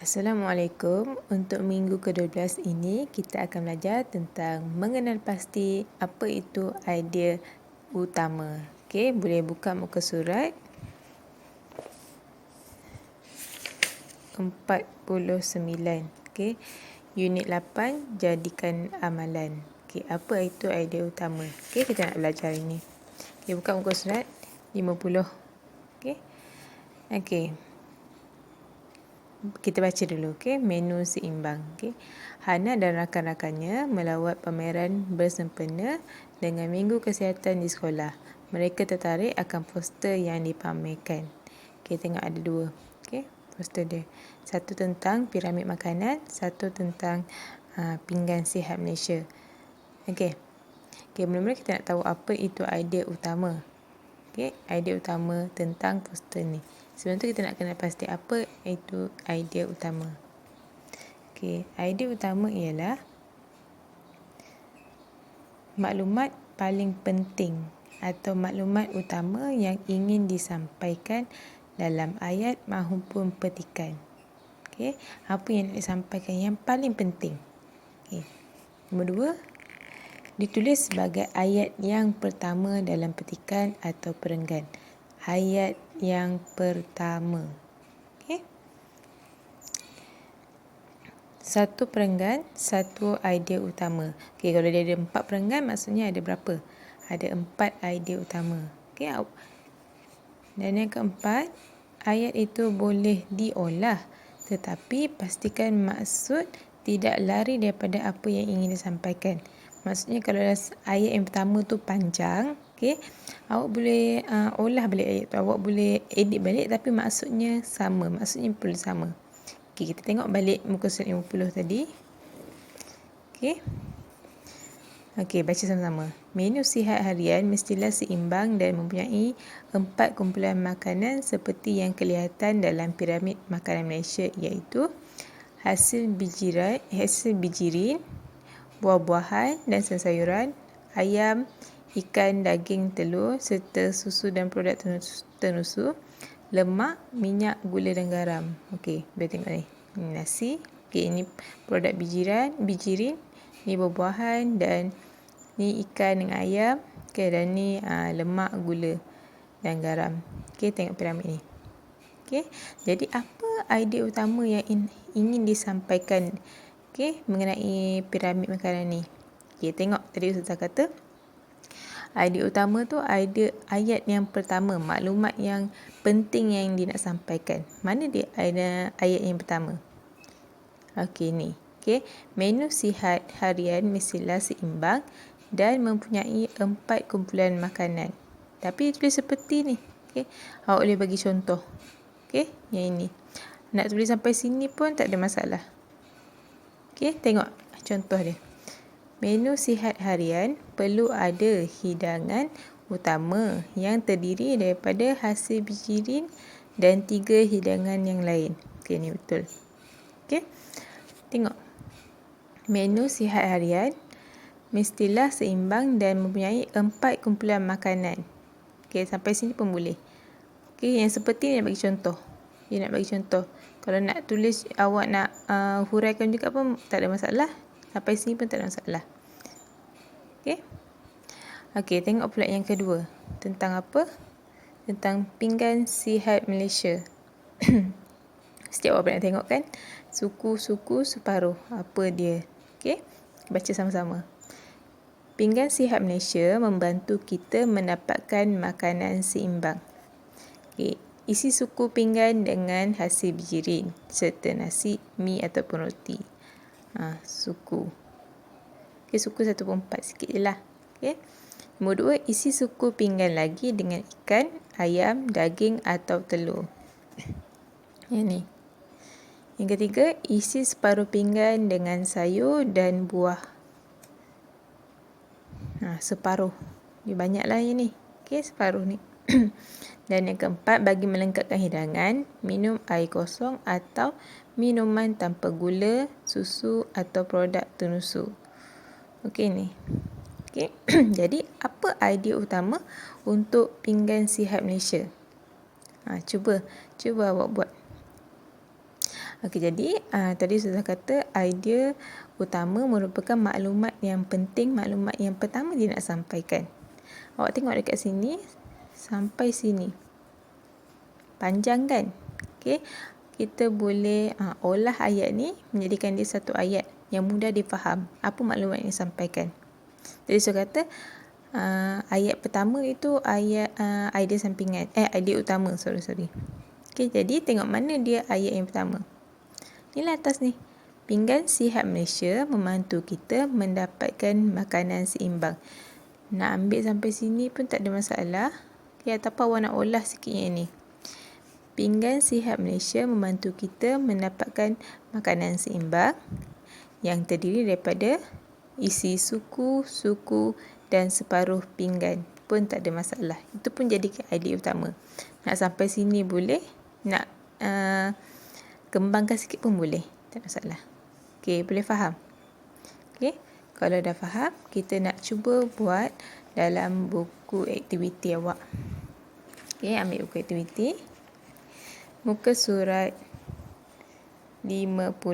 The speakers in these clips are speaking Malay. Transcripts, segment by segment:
Assalamualaikum. Untuk minggu ke-12 ini, kita akan belajar tentang mengenal pasti apa itu idea utama. Okey, boleh buka muka surat 49. Okey, unit 8, jadikan amalan. Okey, apa itu idea utama? Okey, kita nak belajar ini. Okey, buka muka surat 50. Okey. Okey. Kita baca dulu, okey. Menu seimbang, okey. Hana dan rakan-rakannya melawat pameran bersempena dengan Minggu Kesihatan di sekolah. Mereka tertarik akan poster yang dipamerkan. Okey, tengok ada dua, okey, poster dia. Satu tentang piramid makanan, satu tentang pinggan sihat Malaysia. Okey. Okey, mula-mula kita nak tahu apa itu idea utama. Okey, idea utama tentang poster ni. Sebelum tu kita nak kenal pasti apa itu idea utama. Okey, idea utama ialah maklumat paling penting atau maklumat utama yang ingin disampaikan dalam ayat maupun petikan. Okey, apa yang nak disampaikan yang paling penting. Okey. Nombor 2, ditulis sebagai ayat yang pertama dalam petikan atau perenggan. Ayat yang pertama. Okey. Satu perenggan, satu idea utama. Okey, kalau dia ada 4 perenggan, maksudnya ada berapa? Ada 4 idea utama. Okey. Dan yang keempat, ayat itu boleh diolah, tetapi pastikan maksud tidak lari daripada apa yang ingin disampaikan. Maksudnya kalau ayat yang pertama tu panjang, okey, awak boleh olah balik ayat tu, awak boleh edit balik tapi maksudnya sama, maksudnya perlu sama. Okey, kita tengok balik muka surat 50 tadi. Okey. Okey, baca sama-sama. Menu sihat harian mestilah seimbang dan mempunyai 4 kumpulan makanan seperti yang kelihatan dalam piramid makanan Malaysia, iaitu hasil bijirin, buah-buahan dan sayuran, ayam, ikan, daging, telur serta susu dan produk tenusu, lemak, minyak, gula dan garam. Okey, boleh tengok ni. Ini nasi. Okey, ini produk bijirin, ni buah-buahan dan ni ikan dengan ayam. Okey, dan ni lemak, gula dan garam. Okey, tengok piramid ni. Okey, jadi apa idea utama yang ingin disampaikan mengenai piramid makanan ni? Okey, tengok tadi Ustazah kata idea utama tu ayat yang pertama, maklumat yang penting yang dia nak sampaikan. Mana dia ada ayat yang pertama? Okey, ni. Okey, menu sihat harian mestilah seimbang dan mempunyai 4 kumpulan makanan. Tapi tulis seperti ni. Okey, awak boleh bagi contoh. Okey, yang ini. Nak tulis sampai sini pun tak ada masalah. Okey, tengok contoh dia. Menu sihat harian perlu ada hidangan utama yang terdiri daripada hasil bijirin dan 3 hidangan yang lain. Okey, ni betul. Okey, tengok. Menu sihat harian mestilah seimbang dan mempunyai 4 kumpulan makanan. Okey, sampai sini pun boleh. Okey, yang seperti ni nak bagi contoh. Dia nak bagi contoh. Kalau nak tulis, awak nak huraikan juga pun tak ada masalah. Sampai sini pun tak ada masalah. Okey. Okey, tengok pula yang kedua. Tentang apa? Tentang pinggan sihat Malaysia. Setiap awak pernah tengok kan? Suku-suku separuh. Apa dia? Okey, baca sama-sama. Pinggan sihat Malaysia membantu kita mendapatkan makanan seimbang. Okey, isi suku pinggan dengan hasil bijirin serta nasi, mi ataupun roti. Suku. Okey, suku 1/4 sikit je lah. Okey. Nombor 2, isi suku pinggan lagi dengan ikan, ayam, daging atau telur. Yang ni. Yang ketiga, isi separuh pinggan dengan sayur dan buah. Separuh. Dia banyaklah yang ni. Okey, separuh ni. Dan yang keempat, bagi melengkapkan hidangan, minum air kosong atau minuman tanpa gula, susu atau produk tenusu. Okey ni. Okey. Jadi, apa idea utama untuk pinggan sihat Malaysia? Cuba awak buat. Okey, jadi tadi Ustazah kata idea utama merupakan maklumat yang penting, maklumat yang pertama dia nak sampaikan. Awak tengok dekat sini sampai sini. Panjang kan? Okey. Kita boleh olah ayat ni menjadikan dia satu ayat yang mudah difaham. Apa maklumat yang disampaikan? Jadi saya kata ayat pertama itu ayat idea sampingan. Idea utama, sorry. Okey, jadi tengok mana dia ayat yang pertama. Inilah atas ni. Pinggan sihat Malaysia membantu kita mendapatkan makanan seimbang. Nak ambil sampai sini pun tak ada masalah. Okay, ataupun awak nak olah sikit yang ni. Pinggan sihat Malaysia membantu kita mendapatkan makanan seimbang yang terdiri daripada isi suku dan separuh pinggan. Pun tak ada masalah. Itu pun jadi idea utama. Nak sampai sini boleh. Nak kembangkan sikit pun boleh. Tak masalah. Okey, boleh faham? Okey, kalau dah faham, kita nak cuba buat dalam buku aktiviti awak. Okey, ambil buku aktiviti. Muka surat 58.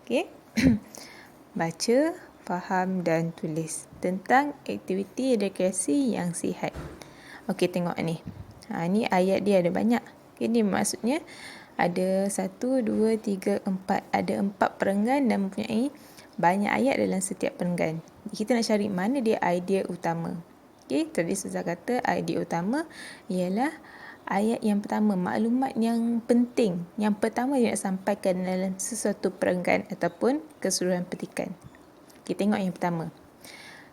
Okey. Baca, faham dan tulis tentang aktiviti rekreasi yang sihat. Okey, tengok ni. Ni ayat dia ada banyak. Okey, ni maksudnya ada 1, 2, 3, 4. Ada 4 perenggan dan mempunyai banyak ayat dalam setiap perenggan. Kita nak cari mana dia idea utama. Okey, tadi Ustazah kata idea utama ialah ayat yang pertama, maklumat yang penting. Yang pertama dia nak sampaikan dalam sesuatu perenggan ataupun keseluruhan petikan. Okey, tengok yang pertama.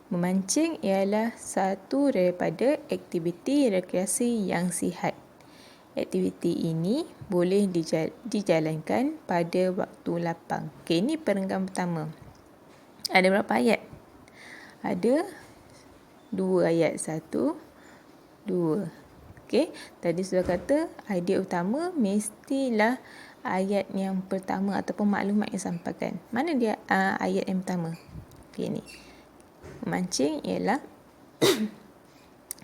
Memancing ialah satu daripada aktiviti rekreasi yang sihat. Aktiviti ini boleh dijalankan pada waktu lapang. Okey, ini perenggan pertama. Ada berapa ayat? Ada 2 ayat. 1, 2. Okey, tadi sudah kata idea utama mestilah ayat yang pertama ataupun maklumat yang sampaikan. Mana dia ayat yang pertama? Okey, ni. Memancing ialah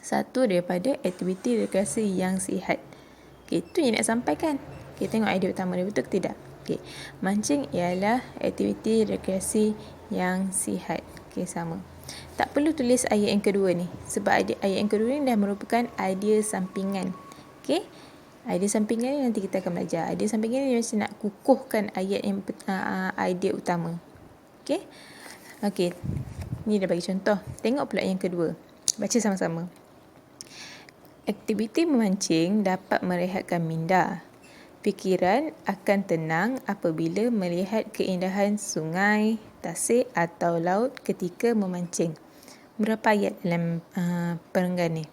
satu daripada aktiviti rekreasi yang sihat. Okey, itu yang nak sampaikan. Okey, tengok idea utama dia betul ke tidak? Okey, mancing ialah aktiviti rekreasi yang sihat. Okey, sama. Tak perlu tulis ayat yang kedua ni. Sebab ayat yang kedua ni dah merupakan idea sampingan. Okey, idea sampingan ni nanti kita akan belajar. Idea sampingan ni mesti nak kukuhkan ayat yang idea utama. Okey. Okey, ni dah bagi contoh. Tengok pula yang kedua. Baca sama-sama. Aktiviti memancing dapat merehatkan minda. Fikiran akan tenang apabila melihat keindahan sungai, tasik atau laut ketika memancing. Berapa ayat dalam perenggan ni?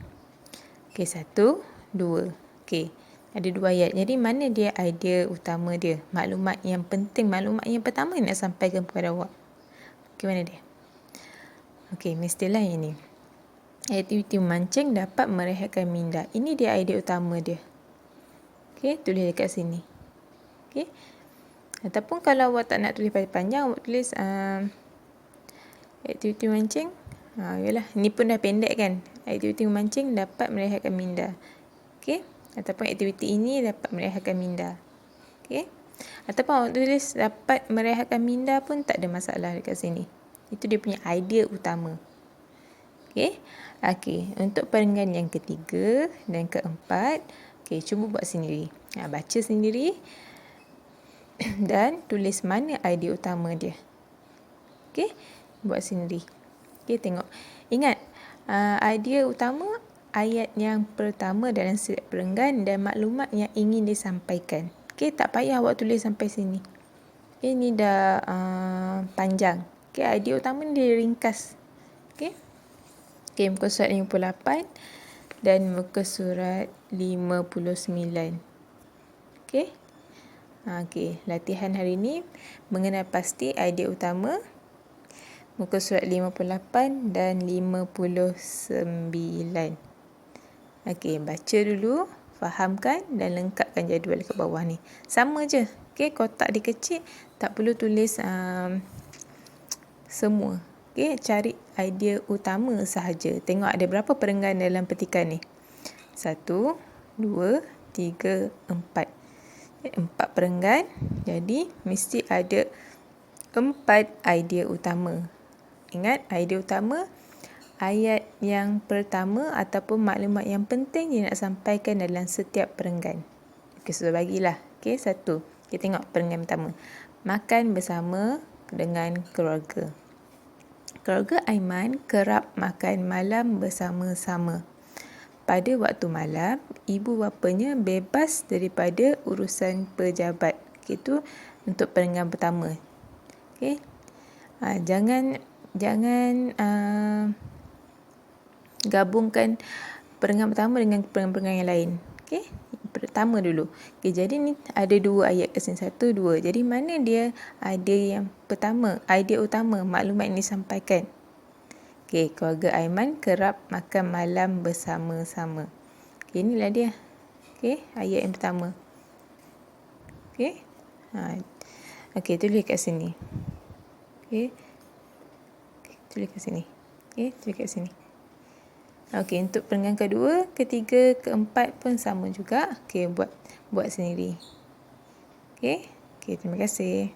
Okey, 1, 2. Okey, ada 2 ayat. Jadi mana dia idea utama dia? Maklumat yang penting, maklumat yang pertama yang nak sampaikan kepada awak. Okey, mana dia? Okey, mestilah yang ni. Aktiviti memancing dapat merehatkan minda. Ini dia idea utama dia. Okey, tulis dekat sini. Okey. Ataupun kalau awak tak nak tulis panjang, awak tulis aktiviti memancing. Yalah, ni pun dah pendek kan. Aktiviti memancing dapat merehatkan minda. Okey. Ataupun aktiviti ini dapat merehatkan minda. Okey. Ataupun awak tulis dapat merehatkan minda pun tak ada masalah dekat sini. Itu dia punya idea utama. Okey. Okey, untuk perenggan yang ketiga dan keempat, okey, cuba buat sendiri. Baca sendiri dan tulis mana idea utama dia. Okey, buat sendiri. Okey, tengok. Ingat, idea utama ayat yang pertama dalam setiap perenggan dan maklumat yang ingin disampaikan. Okey, tak payah awak tulis sampai sini. Okey, ni dah panjang. Okey, idea utama ni dia ringkas. Okey. Okey, muka surat 58 dan muka surat 59. Okey. Okey, latihan hari ini mengenal pasti idea utama. Muka surat 58 dan 59. Okey, baca dulu, fahamkan dan lengkapkan jadual ke bawah ni. Sama je. Okey, kotak dia kecil, tak perlu tulis semua. Okey, cari idea utama sahaja. Tengok ada berapa perenggan dalam petikan ni. 1, 2, 3, 4. 4 perenggan. Jadi, mesti ada 4 idea utama. Ingat, idea utama, ayat yang pertama ataupun maklumat yang penting dia nak sampaikan dalam setiap perenggan. Okey, sudah bagilah. Okey, 1. Kita tengok perenggan pertama. Makan bersama dengan keluarga. Keluarga Aiman kerap makan malam bersama-sama. Pada waktu malam, ibu bapanya bebas daripada urusan pejabat. Itu untuk perenggan pertama. Okey. Jangan gabungkan perenggan pertama dengan perenggan-perenggan yang lain. Okey. Pertama dulu. Okey, jadi ni ada 2 ayat kat sini. 1, 2. Jadi mana dia ada yang pertama, idea utama maklumat yang disampaikan. Okey, keluarga Aiman kerap makan malam bersama-sama. Okey, inilah dia. Okey, ayat yang pertama. Okey. Okey, tulis kat sini. Okey. Tulis kat sini. Okey, tulis kat sini. Okey, untuk perenggan kedua, ketiga, keempat pun sama juga. Okey, buat sendiri. Okey. Okey, terima kasih.